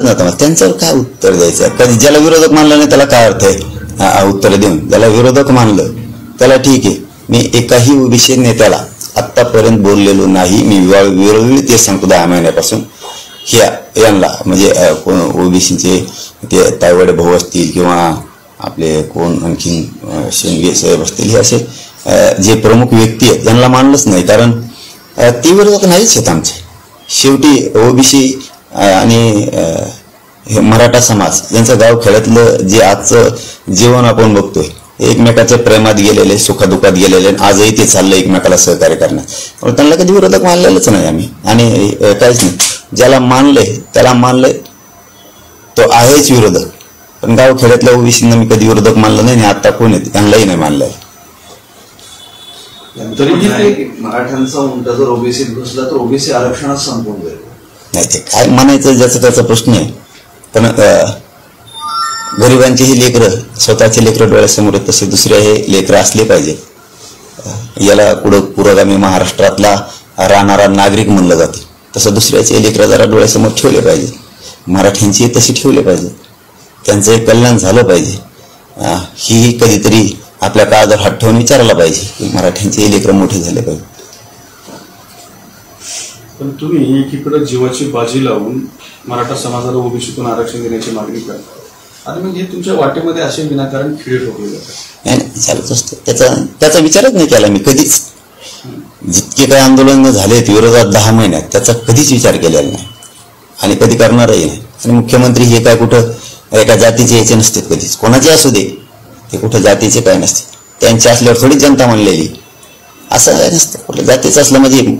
नव्हतं मला त्यांच्यावर काय उत्तर द्यायचं. कधी ज्याला विरोधक मानलं नाही त्याला काय अर्थ आहे उत्तर देऊन. ज्याला विरोधक मानलं त्याला ठीक आहे. मी एकाही ओबीसी नेत्याला आत्तापर्यंत बोललेलो नाही. मी वेळोवेळी ते सांगतो 10 महिन्यापासून यांना म्हणजे ओबीसीचे ते तायवाडे भाऊ असतील किंवा आपले कोण आणखीन शेंगे साहेब असतील, हे असे जे प्रमुख व्यक्ती आहेत यांना मानलंच नाही. कारण ती विरोधक नाहीच आहेत आमचे. शेवटी ओबीसी आणि हे मराठा समाज यांचं गावखेड्यातलं जे आजचं जीवन आपण बघतोय, एकमेकाच्या प्रेमात गेलेले, सुखदुःखात गेलेले, आजही ते चाललं एकमेकाला सहकार्य करण्यात. त्यांना कधी विरोधक मानलेलंच नाही आम्ही. आणि काहीच नाही, ज्याला मानलंय त्याला मानलंय, तो आहेच विरोधक. पण गावखेड्यातल्या ओबीसींना मी कधी विरोधक मानलं नाही. आता कोण येते त्यांनाही नाही मानलंय. मराठ्यांचा उंटा जर ओबीसीत घुसला तर ओबीसी आरक्षणात संपून जाईल. नाही ते काय म्हणायचं ज्याचा त्याचा प्रश्न आहे. पण गरिबांची ही लेकरं, स्वतःचे लेकरं डोळ्यासमोर तसे दुसरे हे लेकरं असले पाहिजे. याला कुठं पुरोगामी महाराष्ट्रातला राहणारा नागरिक म्हणलं जाते, तसं दुसऱ्याचे लेकरं जरा डोळ्यासमोर ठेवले पाहिजे. मराठ्यांची तशी ठेवले पाहिजे. त्यांचं एक कल्याण झालं पाहिजे. ही कधीतरी आपल्या काळावर हात ठेवून विचारायला पाहिजे की मराठ्यांचे लेकरं मोठे झाले पाहिजे. पण तुम्ही एकीकडे जीवाची बाजी लावून मराठा समाजाला ओबीसीतून आरक्षण देण्याची मागणी करता आणि म्हणजे तुमच्या वाटेमध्ये असे विनाकारण खिळे ठोकले जातात. नाही चालूच असतं. त्याचा विचारच नाही केला मी कधीच. जितके काही आंदोलन झालेत विरोधात 10 महिन्यात त्याचा कधीच विचार केलेला नाही आणि कधी करणारही नाही. आणि मुख्यमंत्री हे काय कुठं एका जातीचे याचे नसते कधीच. कोणाचे असू दे ते कुठं जातीचे काय नसते. त्यांचे असल्यावर थोडी जनता म्हणलेली असं काय नसतं. कुठल्या जातीचं असलं म्हणजे